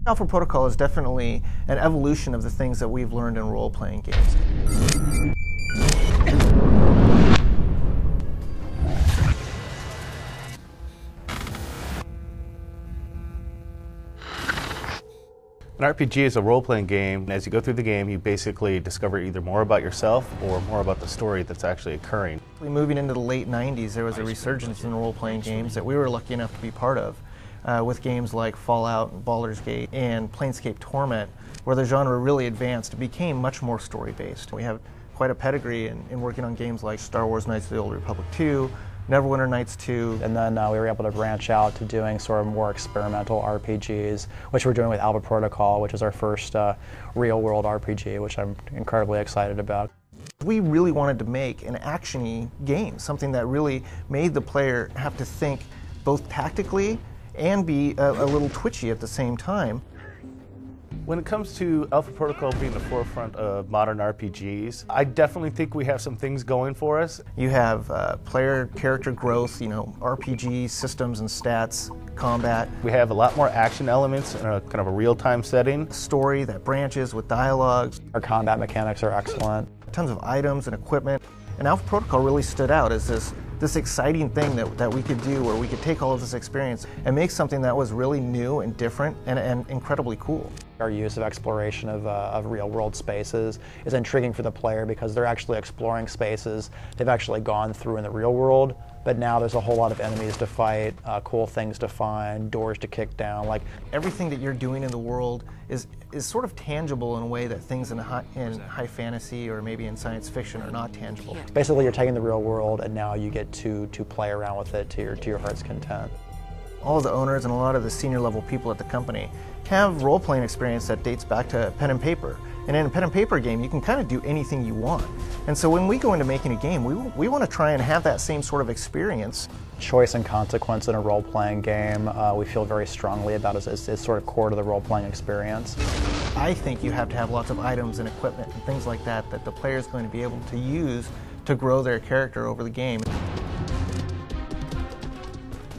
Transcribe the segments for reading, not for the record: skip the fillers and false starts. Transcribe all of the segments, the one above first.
Alpha Protocol is definitely an evolution of the things that we've learned in role-playing games. An RPG is a role-playing game, and as you go through the game, you basically discover either more about yourself or more about the story that's actually occurring. Moving into the late 90s, there was a resurgence in role-playing games that we were lucky enough to be part of, with games like Fallout and Baldur's Gate and Planescape Torment, where the genre really advanced. It became much more story-based. We have quite a pedigree in working on games like Star Wars Knights of the Old Republic 2, Neverwinter Nights 2. And then we were able to branch out to doing sort of more experimental RPGs, which we're doing with Alpha Protocol, which is our first real-world RPG, which I'm incredibly excited about. We really wanted to make an action-y game, something that really made the player have to think both tactically and be a little twitchy at the same time. When it comes to Alpha Protocol being the forefront of modern RPGs, I definitely think we have some things going for us. You have player character growth, RPG systems and stats, combat. We have a lot more action elements in a kind of a real-time setting. A story that branches with dialogues. Our combat mechanics are excellent. Tons of items and equipment. And Alpha Protocol really stood out as this exciting thing that we could do, where we could take all of this experience and make something that was really new and different and incredibly cool. Our use of exploration of real-world spaces is intriguing for the player because they're actually exploring spaces they've actually gone through in the real world, but now there's a whole lot of enemies to fight, cool things to find, doors to kick down. Like everything that you're doing in the world is sort of tangible in a way that things in high fantasy or maybe in science fiction are not tangible. Basically, you're taking the real world and now you get to play around with it to your heart's content. All of the owners and a lot of the senior level people at the company have role-playing experience that dates back to pen and paper. And in a pen and paper game, you can kind of do anything you want. And so when we go into making a game, we want to try and have that same sort of experience. Choice and consequence in a role-playing game, we feel very strongly about as sort of core to the role-playing experience. I think you have to have lots of items and equipment and things like that the player is going to be able to use to grow their character over the game.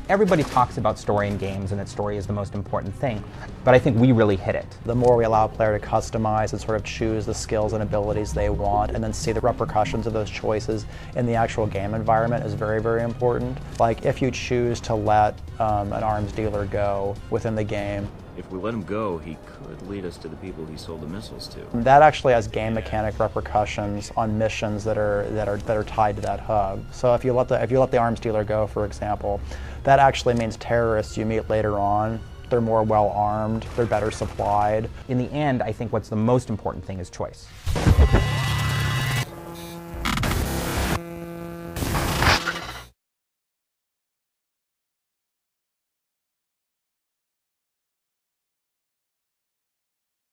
Everybody talks about story in games and that story is the most important thing, but I think we really hit it. The more we allow a player to customize and sort of choose the skills and abilities they want and then see the repercussions of those choices in the actual game environment is very, very important. Like if you choose to let an arms dealer go within the game, if we let him go, he could lead us to the people he sold the missiles to. That actually has game mechanic repercussions on missions that are tied to that hub. So if you let the arms dealer go, for example, that actually means terrorists you meet later on, they're more well armed, they're better supplied. In the end, I think what's the most important thing is choice.